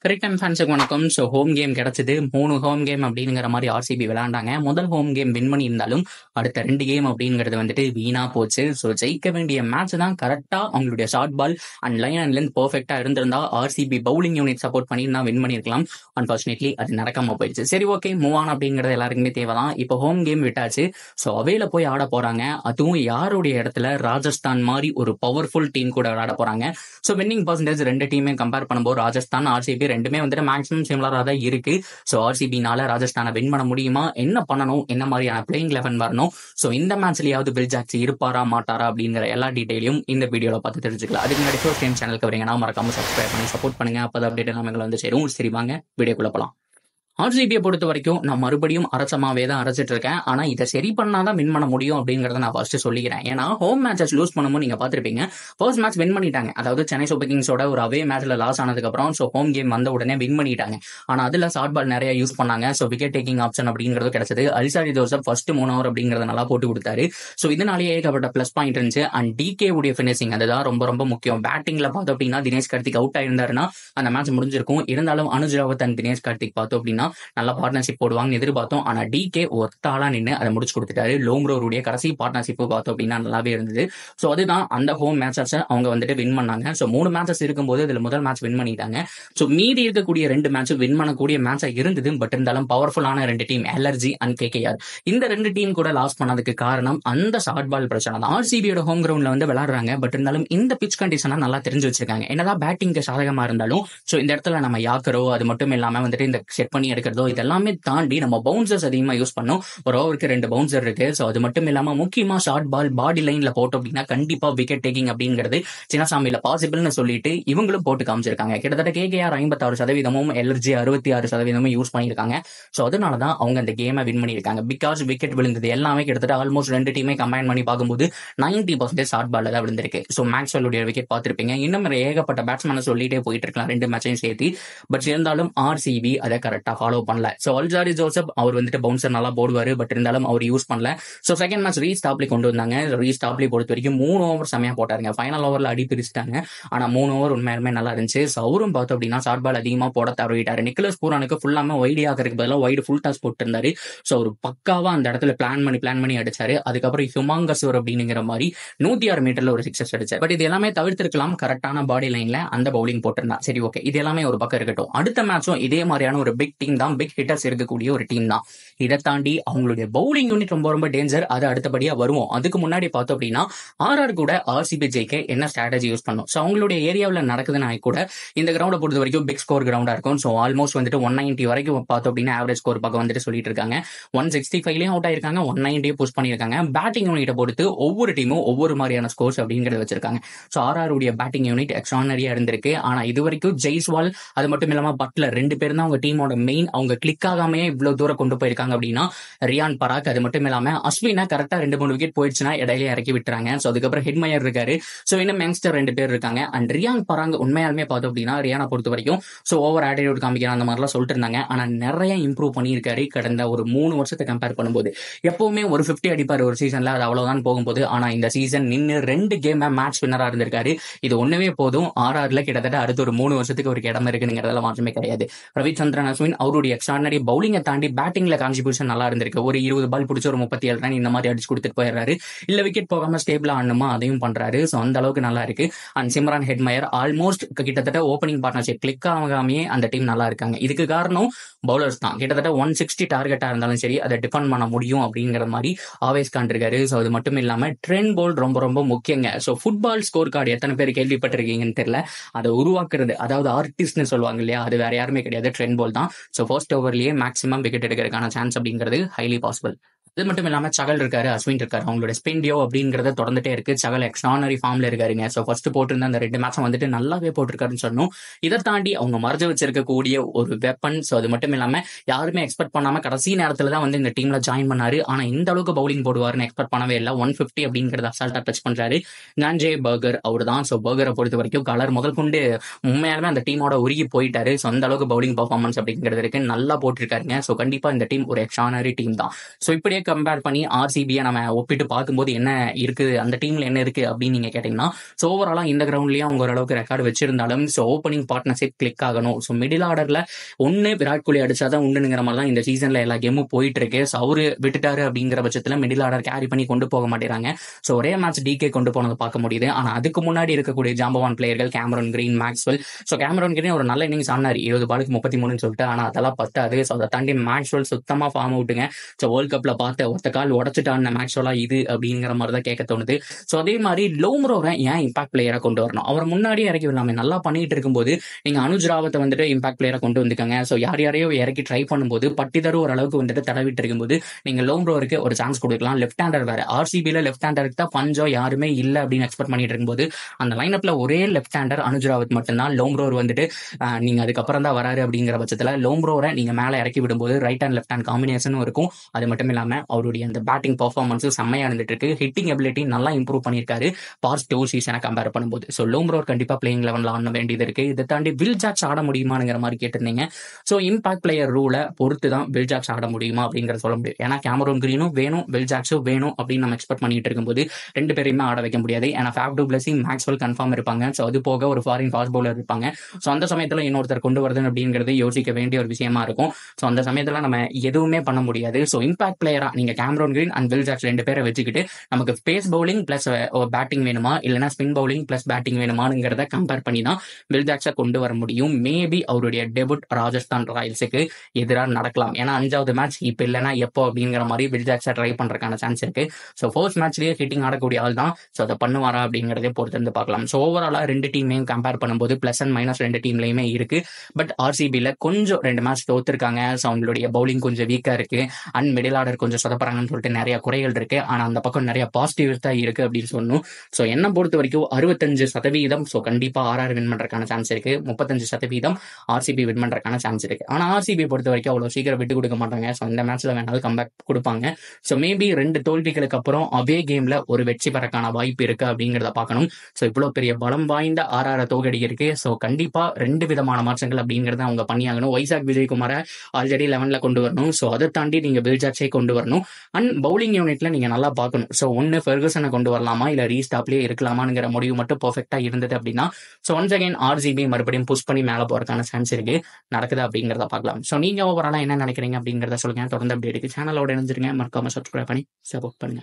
Cricket ஃபேன்ஸுக்கு வணக்கம். So home game கிடைச்சது. 3 ஹோம் கேம் அப்படிங்கிற மாதிரி ஆர்சிபி விளையாண்டாங்க. முதல் ஹோம் கேம் வின் பண்ணி இருந்தாலும் அடுத்த 2 கேம் அப்படிங்கிறது வந்துட்டு வீணா போச்சு. ஸோ ஜெயிக்க வேண்டிய மேட்ச் தான் கரெக்டாக அவங்களுடைய short ball and line and length பர்ஃபெக்டாக இருந்திருந்தா ஆர்சிபி பவுலிங் யூனிட் சப்போர்ட் பண்ணி தான் வின் பண்ணியிருக்கலாம். அன்பார்ச்சுனேட்லி அது நடக்காம போயிடுச்சு. சரி, ஓகே, மூவ் ஆன் அப்படிங்கிறது எல்லாருக்குமே தேவை தான். இப்போ ஹோம் கேம் விட்டாச்சு. ஸோ அவையில போய் ஆட போறாங்க. அதுவும் யாருடைய இடத்துல ராஜஸ்தான் மாதிரி ஒரு பவர்ஃபுல் டீம் கூட விளையாட போறாங்க. ஸோ வின்னிங் பர்சன்டேஜ் 2 டீமே கம்பேர் பண்ணும்போது ராஜஸ்தான் ஆர்சிபி ரெண்டுமே வந்துட்டு மேக்ஸிமம் சிமிலரா தான் இருக்கு. ஸோ ஆர்சிபினால ராஜஸ்தானை வின் பண்ண முடியுமா, என்ன பண்ணணும், என்ன மாதிரியான பிளேயிங் 11 வரணும், ஸோ இந்த மேட்ச்லயாவது பில் ஜாக்ஸ் இருப்பாரா மாட்டாரா அப்படிங்கிற எல்லா டீடைலையும் இந்த வீடியோல பார்த்து தெரிஞ்சுக்கலாம். அதுக்கு முன்னாடி ஃபர்ஸ்ட் டைம் சேனலுக்கு வரீங்கன்னா மறக்காம சப்ஸ்கிரைப் பண்ணி சப்போர்ட் பண்ணுங்க. அப்போ அப்டேட் எல்லாமே வந்து சேரும். சரி, வாங்க வீடியோக்குள்ள போலாம். ஆர்சிபியை பொறுத்த வரைக்கும் நான் மறுபடியும் அரசமாவே தான் அரைச்சிட்டு இருக்கேன். ஆனா இதை சரி பண்ணாதான் வின் பண்ண முடியும் அப்படிங்கறத நான் ஃபர்ஸ்ட் சொல்லிக்கிறேன். ஏன்னா ஹோம் மேட்சஸ் லூஸ் பண்ணும்போது நீங்க பாத்திருப்பீங்க, ஃபர்ஸ்ட் மேட்ச் வின் பண்ணிட்டாங்க. அதாவது சென்னை சூப்பர் கிங்ஸோட ஒரு அவே மேட்ச்ல லாஸ் ஆனதுக்கு அப்புறம் ஸோ ஹோம் கேம் வந்த உடனே வின் பண்ணிட்டாங்க. ஆனா அதுல ஷார்ட் பால் நிறைய யூஸ் பண்ணாங்க. ஸோ விக்கெட் டேக்கிங் ஆப்ஷன் அப்படிங்கிறது கிடைச்சது. அல்சாரி ஜோசப் ஃபர்ஸ்ட் 3 ஓவர் அப்படிங்கறத நல்லா போட்டு கொடுத்தாரு. ஸோ இதனாலேயே ஏகப்பட்ட பிளஸ் பாயிண்ட் இருந்துச்சு. அண்ட் டிகே உடைய பினிஷிங் அதுதான் ரொம்ப ரொம்ப முக்கியம். பேட்டிங்ல பார்த்தோம் அப்படின்னா தினேஷ் கார்த்திக் அவுட் ஆயிருந்தாருன்னா அந்த மேட்ச் முடிஞ்சிருக்கும். இருந்தாலும் அனுஜ் ராவத் அண்ட் தினேஷ் கார்த்திக் பார்த்தோம் அப்படின்னா நல்ல பார்ட்னர்ஷிப் போடுவாங்கன்னு எதிர்பார்த்தோம். ஆனா டிகே ஒத்தாளா நின்று அதை முடிச்சு கொடுத்துட்டாரு. லோம்ரோருடைய கடைசி பார்ட்னர்ஷிப் பார்த்தோம் அப்படின்னா நல்லாவே இருந்தது. ஸோ அதுதான் அந்த ஹோம் மேட்சஸ் அவங்க வந்துட்டு வின் பண்ணாங்க. ஸோ 3 மேட்சஸ் இருக்கும்போது இதுல முதல் மேட்ச் வின் பண்ணிட்டாங்க. ஸோ மீதி இருக்கக்கூடிய 2 மேட்ச் வின் பண்ணக்கூடிய மேட்சா இருந்தது. பட் இருந்தாலும் பவர்ஃபுல்லான 2 டீம் எல்ஆர்ஜி அண்ட் கேகேஆர், இந்த 2 டீம் கூட லாஸ் பண்ணதுக்கு காரணம் அந்த ஷார்ட் பால் பிரச்சனை தான். ஆர்சிபியோட ஹோம் கிரவுண்ட்ல வந்து விளையாடுறாங்க. பட் இருந்தாலும் இந்த பிச் கண்டிஷனை நல்லா தெரிஞ்சு வச்சிருக்காங்க. என்னதான் பேட்டிங்க்கு சாதகமா இருந்தாலும் ஸோ இந்த இடத்துல நம்ம யாக்கரோ அது மட்டும் இல்லாம வந்துட்டு இந்த செட் பண்ணி எடுக்கிறதோ இதெல்லாமே தாண்டி நம்ம பவுன்சர்ஸ் அதிகமா யூஸ் பண்ணோம். ஒரு ஓவருக்கு 2 பவுன்சர் இருக்கு. ஸோ அது மட்டும் இல்லாம முக்கியமா ஷார்ட் பால் பாடி லைன்ல போட்டோம் அப்படின்னா கண்டிப்பா விக்கெட் டேக்கிங் அப்படிங்கிறது சின்னசாமியில பாசிபிள்னு சொல்லிட்டு இவங்களும் போட்டு காமிச்சிருக்காங்க. கிட்டத்தட்ட கேகேஆர் 56%, எல்ஆர்ஜி 66% யூஸ் பண்ணியிருக்காங்க. ஸோ அதனாலதான் அவங்க அந்த கேமை வின் பண்ணியிருக்காங்க. பிகாஸ் விக்கெட் விழுந்தது எல்லாமே கிட்டத்தட்ட ஆல்மோஸ்ட் 2 டீமே கம்பைன் பண்ணி பார்க்கும்போது 90% ஷார்ட் பால்ல தான் விழுந்திருக்கு. ஸோ மேக்ஸ்வெல்லுடைய விக்கெட் பார்த்திருப்பீங்க. இன்னும் ஏகப்பட்ட பேட்ஸ்மேனை சொல்லிட்டே போயிட்டு இருக்கலாம் 2 மேட்சையும் சேர்த்து. பட் இருந்தாலும் ஆர்சிபி அதை கரெக்டா ஃபாலோ பண்ணல. ஸோ அல்சாரி ஜோசப் அவர் வந்துட்டு பவுன்சர் நல்லா போடுவாரு. பட் இருந்தாலும் அவர் யூஸ் பண்ணல. ஸோ செகண்ட் மேட்ச் ரீஸ்டாப்லி கொண்டு வந்தாங்க. ரீஸ்டாப்லி பொறுத்த வரைக்கும் 3 ஓவர் செமையா போட்டாருங்க. ஃபைனல் ஓவர்ல அடி பிரிச்சுட்டாங்க. ஆனா 3 ஓவர் உண்மையுமே நல்லா இருந்துச்சு. ஸோ அவரும் பார்த்தோம் அப்படின்னா ஷார்ட் பால் அதிகமா போட தவறிட்டாரு. நிக்கலஸ் பூரானுக்கு ஃபுல்லாம வைடு ஆகிறதுக்கு பதிலாக வைடு ஃபுல் டாஸ் போட்டு இருந்தாரு. ஸோ ஒரு பக்காவா அந்த இடத்துல பிளான் பண்ணி அடிச்சாரு. அதுக்கப்புறம் ஹியூமாங்கசூர் அப்படிங்கிற மாதிரி 106 மீட்டர்ல ஒரு 6 அடிச்சார். பட் இது எல்லாமே தவிர்த்திருக்கலாம் கரெக்டான பாடி லைன்ல அந்த பவுலிங் போட்டிருந்தா. சரி, ஓகே, இது எல்லாமே ஒரு பக்கம் இருக்கட்டும். அடுத்த மேட்சும் இதே மாதிரியான ஒரு பிக் டீம் தான், பிக் ஹிட்டர்ஸ் இருக்கக்கூடிய ஒரு டீம் தான். இதை தாண்டி அவங்களுடைய பவுலிங் யூனிட் ரொம்ப ரொம்ப டேஞ்சர். அது அடுத்தபடியா வருவோம். அதுக்கு முன்னாடி பார்த்தோம் அப்படின்னா ஆர்ஆர் கூட ஆர்சிபி ஜெயிக்க என்ன ஸ்ட்ராட்டஜி யூஸ் பண்ணும். ஸோ அவங்களுடைய ஏரியாவில் நடக்குதுன்னா கூட இந்த கிரவுண்டை பொறுத்த வரைக்கும் பிக் ஸ்கோர் கிரவுண்டா இருக்கும். ஸோ ஆல்மோஸ்ட் வந்துட்டு 190 வரைக்கும் பார்த்தோம் அப்படின்னா ஆவரேஜ் ஸ்கோர் பக்கம் வந்துட்டு சொல்லிட்டு இருக்காங்க. 165லயும் அவுட் ஆயிருக்காங்க, 190 புஷ் பண்ணியிருக்காங்க. பேட்டிங் யூனிட்டை பொறுத்து ஒவ்வொரு டீமும் ஒவ்வொரு மாதிரியான ஸ்கோர்ஸ் அப்படிங்கிறத வச்சிருக்காங்க. ஸோ ஆர்ஆர் உடைய பேட்டிங் யூனிட் எக்ஸ்ட்ரானரியா இருந்திருக்கு. ஆனா இது வரைக்கும் ஜெய்ஸ்வால் அது மட்டும் இல்லாம பட்லர் 2 பேரும் தான் அவங்க டீமோட மெயின். அவங்க கிளிக் ஆகாமே இவ்வளவு தூரம் கொண்டு போயிருக்காங்க அப்படின்னா ரியான் பராக் அது மட்டும் இல்லாம அஸ்வினா கரெக்டா 2-3 விக்கெட் போயிடுச்சுன்னா இடையில இறக்கி விட்டுறாங்க. ஸோ அதுக்கப்புறம் ஹெட்மயர் இருக்காரு. ஸோ இன்னும் யங்ஸ்டர் 2 பேர் இருக்காங்க. அண்ட் ரியான் பராக் உண்மையாலுமே பார்த்தோம் அப்படின்னா ரியானை பொறுத்த வரைக்கும் ஸோ ஓவர் ஆட்டிடியூட் காமிக்கிறான் அந்த மாதிரிலாம் சொல்லிட்டு இருந்தாங்க. ஆனா நிறைய இம்ப்ரூவ் பண்ணியிருக்காரு கடந்த ஒரு 3 வருஷத்தை கம்பேர் பண்ணும்போது. எப்பவுமே ஒரு 50 அடிப்பாரு ஒரு சீசன்ல, அது அவ்வளவுதான் போகும்போது. ஆனா இந்த சீசன் நின்று 2 கேம் மேட்ச் வின்னரா இருந்திருக்காரு. இது ஒண்ணுமே போதும். ஆர்ஆர்ல கிட்டத்தட்ட அடுத்த ஒரு 3 வருஷத்துக்கு ஒரு இடம் இருக்குங்கிறதுல மாற்றமே கிடையாது. ரவிச்சந்திரன் அஸ்வின் அவருடைய எக்ஸ்ட்ரானரி பவுலிங்கை தாண்டி பேட்டிங்ல கான்ட்ரிபியூஷன் நல்லா இருந்திருக்கு. ஒரு 20 பால் பிடிச்ச ஒரு 37 ரன் இந்த மாதிரி அடிச்சு கொடுத்துட்டு போயிடுறாரு. இல்ல விக்கெட் போகாம ஸ்டேபிளா ஆடணுமா அதையும் பண்றாரு. ஸோ அந்த அளவுக்கு நல்லா இருக்கு. அண்ட் சிம்ரான் ஹெட்மயர் ஆல்மோஸ்ட் கிட்டத்தட்ட ஓப்பனிங் பார்ட்னர்ஷிப் கிளிக் ஆகாமே அந்த டீம் நல்லா இருக்காங்க. இதுக்கு காரணம் பவுலர்ஸ் தான். கிட்டத்தட்ட 160 டார்கெட்டா இருந்தாலும் சரி அதை டிஃபெண்ட் பண்ண முடியும் அப்படிங்கிற மாதிரி ஆவேஸ் கான் இருக்காரு. ஸோ அது மட்டும் இல்லாம ட்ரெண்ட் போல் ரொம்ப ரொம்ப முக்கியங்க. ஸோ ஃபுட்பால் ஸ்கோர் கார்டு எத்தனை பேர் கேள்விப்பட்டிருக்கீங்கன்னு தெரியல. அதை உருவாக்குறது அதாவது ஆர்டிஸ்ட்னு சொல்லுவாங்க இல்லையா, அது வேற யாருமே கிடையாது, ட்ரெண்ட் போல் தான். ஸோ ஃபர்ஸ்ட் ஓவர்லயே மேக்ஸிமம் விக்கெட் எடுக்கிறதுக்கான சான்ஸ் அப்படிங்கிறது ஹைலி பாசிபிள். இது மட்டும் இல்லாம சகல் இருக்காரு, அஸ்வின் இருக்காரு. அவங்களோட ஸ்பின் டியோ அப்படிங்கறத தொடர்ந்துட்டே இருக்கு. சகல் எக்ஸ்ட்ரானரி ஃபார்ம்ல இருக்காருங்க. ஸோ ஃபர்ஸ்ட் போட்டிருந்த அந்த 2 மேட்சும் வந்துட்டு நல்லாவே போட்டிருக்காருன்னு சொன்னோம். இதை தாண்டி அவங்க மறைஞ்சு வச்சிருக்கக்கூடிய ஒரு வெப்பன். ஸோ அது மட்டும் இல்லாம யாருமே எக்ஸ்பெக்ட் பண்ணாம கடைசி நேரத்துல தான் வந்து இந்த டீம்ல ஜாயின் பண்ணாரு. ஆனா இந்த அளவுக்கு பவுலிங் போடுவாருன்னு எக்ஸ்பெக்ட் பண்ணவே இல்லை. 150 அப்படிங்கறத அசால்ட்டா டச் பண்றாரு. கான்ஜே பர்கர் அவர் தான். ஸோ பர்கரை பொறுத்த வரைக்கும் கலர் முதல் கொண்டு உண்மையாலுமே அந்த டீமோட உருகி போயிட்டாரு. ஸோ அந்த அளவுக்கு பவுலிங் பர்ஃபார்மன்ஸ் அப்படிங்கிறது இருக்கு, நல்லா போட்டிருக்காருங்க. ஸோ கண்டிப்பா இந்த டீம் ஒரு எக்ஸ்ட்ரானரி டீம் தான். ஸோ இப்படியே கம்பேர் பண்ணி ஆர்சிபியை நம்ம ஒப்பிட்டு பார்க்கும்போது என்ன இருக்குது, அந்த டீம்ல என்ன இருக்கு அப்படின்னு நீங்க கேட்டீங்கன்னா, ஸோ ஓவராலா இந்த கிரவுண்ட்லயும் அவங்க ஓரளவுக்கு ரெக்கார்டு வச்சிருந்தாலும் ஸோ ஓப்பனிங் பார்ட்னர்ஷிப் கிளிக் ஆகணும். ஸோ மிடில் ஆர்டர்ல ஒன்னு விராட் கோலி அடிச்சாதான் உண்டுங்கிற மாதிரி தான் இந்த சீசன்ல எல்லா கேமும் போயிட்டு இருக்கு. ஸோ அவரு விட்டுட்டாரு அப்படிங்கிற பட்சத்தில் மிடில் ஆர்டர் கேரி பண்ணி கொண்டு போக மாட்டேறாங்க. ஸோ ஒரே மேட்ச் டிகே கொண்டு போனதை பார்க்க முடியுது. ஆனா அதுக்கு முன்னாடி இருக்கக்கூடிய ஜாம்பவான் பிளேயர்கள் Cameron Green, Maxwell. So Cameron Green ஒரு நல்ல இன்னிங்ஸ் ஆனார் 20 பாலுக்கு 33 சொல்லிட்டு. ஆனா அதெல்லாம் பத்தாது. ஸோ அதை தாண்டி மேக்ஸ்வெல் சுத்தமா ஃபார்ம் அவுட்டுங்க. ஸோ வேர்ல்ட் கப்ல பார்த்த ஒத்த கால் உடச்சிட்டான் மேக்ஸ்வெல்லா இது அப்படிங்கிற மாதிரி தான் கேட்க தோணுது. ஸோ அதே மாதிரி லோம்ரோவை ஏன் இம்பாக்ட் பிளேயரா கொண்டு வரணும்? அவர் முன்னாடியே இறக்கி விடலாமே, நல்லா பண்ணிட்டு இருக்கும்போது நீங்க அனுஜ் ராவத்தை வந்துட்டு இம்பாக்ட் பிளேயரா கொண்டு வந்துக்கோங்க. ஸோ யார் யாரையோ இறக்கி ட்ரை பண்ணும்போது பட்டிதரும் ஓரளவுக்கு வந்துட்டு தடவிட்டு இருக்கும்போது நீங்க லோம்ரோருக்கு ஒரு சான்ஸ் கொடுக்கலாம். லெஃப்ட் ஹேண்டர் வேற, ஆர்சிபியில லெஃப்ட் ஹேண்டருக்கு தான் பஞ்சம் யாருமே இல்லை அப்படின்னு எக்ஸ்பெக்ட் பண்ணிட்டு இருக்கும்போது அந்த லைனப்ல ஒரே லெஃப்ட் ஹேண்டர் அனுஜ் ராவத் மட்டும்தான். லோம்ரோர் வந்துட்டு நீங்க அதுக்கப்புறம் தான் வராரு அப்படிங்கிற பட்சத்தில் லோம்ரோரை நீங்க மேலே இறக்கி விடும்போது ரைட் ஹேண்ட் லெஃப்ட் ஹேண்ட் காம்பினேஷனும் இருக்கும். அது மட்டும் இல்லாம அவருடைய அந்த பேட்டிங் பர்ஃபார்மன்ஸும் செம்மையா இருந்துட்டு இருக்கு. ஹிட்டிங் எபிலிட்டி நல்லா இம்ப்ரூவ் பண்ணியிருக்காரு பாஸ்ட் 2 சீசனை கம்பேர் பண்ணும்போது. ஸோ லோம்ரோர் கண்டிப்பா பிளேயிங் லெவன்ல ஆட வேண்டியது இருக்கு. இதை தாண்டி வில் ஜாக்ஸ் ஆட முடியுமாங்கிற மாதிரி கேட்டிருந்தீங்க. ஸோ இம்பாக்ட் பிளேயர் ரூலை பொறுத்து தான் வில் ஜாக்ஸ் ஆட முடியுமா அப்படிங்கிற சொல்ல முடியும். ஏன்னா கேமரூன் கிரீனும் வேணும், வில் ஜாக்ஸும் வேணும் அப்படின்னு நம்ம எக்ஸ்பெக்ட் பண்ணிட்டு இருக்கும்போது ரெண்டு பேரையுமே ஆட வைக்க முடியாது. ஏன்னா ஃபேப் டு பிளஸிங் மேக்ஸ்வெல் கன்ஃபார்ம் இருப்பாங்க. ஸோ அது போக ஒரு ஃபாரின் ஃபாஸ்ட் பவுலர் இருப்பாங்க. ஸோ அந்த சமயத்தில் இன்னொருத்தர் கொண்டு வருது அப்படிங்கிறது யோசிக்க வேண்டிய ஒரு விஷயமா இருக்கும். ஸோ அந்த சமயத்தில் நம்ம எதுவுமே பண்ண முடியாது. ஸோ இம்பாக்ட் பிளேயரா நீங்க Cameron Green and Will Jacks ரெண்டு பேரை வச்சுக்கிட்டு நமக்கு பேஸ் பவுலிங் பிளஸ் பேட்டிங் வேணுமா இல்லைன்னா ஸ்பின் பவுலிங் பிளஸ் பேட்டிங் வேணுமாங்கிறத கம்பேர் பண்ணி தான் வில் ஜாக்ஸை கொண்டு வர முடியும். மேபி அவருடைய டெபுட் ராஜஸ்தான் ராயல்ஸுக்கு எதிராக நடக்கலாம். ஏன்னா 5வது மேட்ச் இப்போ இல்லைன்னா எப்போ அப்படிங்கிற மாதிரி வில் ஜாக்ஸை ட்ரை பண்றதுக்கான சான்ஸ் இருக்கு. ஸோ ஃபர்ஸ்ட் மேட்ச்லயே ஹிட்டிங் ஆடக்கூடிய ஆள் தான். ஸோ அதை பண்ணுவாரா அப்படிங்கிறதே பொறுத்து இருந்து பார்க்கலாம். ஸோ ஓவராலா ரெண்டு டீமையும் கம்பேர் பண்ணும்போது பிளஸ் அண்ட் மைனஸ் ரெண்டு டீம்லையுமே இருக்கு. பட் ஆர்சிபியில் கொஞ்சம் 2 மேட்ச் தோத்துருக்காங்க. ஸோ அவங்களுடைய பவுலிங் கொஞ்சம் வீக்கா இருக்கு அண்ட் மிடில் ஆர்டர் கொஞ்சம் சொதப்பறாங்கன்னு சொல்லிட்டு நிறைய குறைகள் இருக்கு. ஆனா அந்த பக்கம் நிறைய பாசிட்டிவ்ஸ் தான் இருக்கு அப்படின்னு சொல்லணும். ஸோ என்ன பொறுத்த வரைக்கும் 65% ஸோ கண்டிப்பா ஆர்ஆர் வின் பண்றதுக்கான சான்ஸ் இருக்கு. 35% ஆர்சிபி வின் பண்றதுக்கான சான்ஸ் இருக்கு. ஆனா ஆர்சிபி பொறுத்த வரைக்கும் அவ்வளவு சீக்கிரம் விட்டு கொடுக்க மாட்டாங்க. ஸோ இந்த மேட்ச்ல வேணாலும் கம்பேக் கொடுப்பாங்க. ஸோ மேபி 2 தோல்விகளுக்கு அப்புறம் அவே கேம்ல ஒரு வெற்றி பெறக்கான வாய்ப்பு இருக்கு அப்படிங்கிறத பார்க்கணும். ஸோ இவ்வளவு பெரிய பலம் வாய்ந்த ஆர்ஆர் தோகடி இருக்கு. ஸோ கண்டிப்பா 2 விதமான மாற்றங்கள் அப்படிங்கறத அவங்க பண்ணியாகணும். வைசாக் விஜயகுமார ஆல்ரெடி 11ல கொண்டு வரணும். ஸோ அதை தாண்டி நீங்க வில் ஜாக்ஸை கொண்டு வரணும். அண்ட் பவுலிங் யூனிட்ல நீங்க நல்லா பார்க்கணும். ஸோ ஒன்னு ஃபெர்குசனை கொண்டு வரலாமா இல்ல ரீஸ்டாப்லயே இருக்கலாமாங்கிற முடிவு மட்டும் பெர்ஃபெக்ட்டா இருந்தது அப்படின்னா ஸோ ஒன்ஸ் அகைன் ஆர்சிபி மறுபடியும் புஷ் பண்ணி மேலே போறதுக்கான சான்ஸ் இருக்கு. நடக்குது அப்படிங்கிறத பார்க்கலாம். ஸோ நீங்க ஓவராலா என்ன நினைக்கிறீங்க அப்படிங்கிறத சொல்லுங்க. தொடர்ந்து அப்படி இருக்கு சேனலோட இணைஞ்சிருங்க. மறக்காம சப்ஸ்கிரைப் பண்ணி சப்போர்ட் பண்ணுங்க.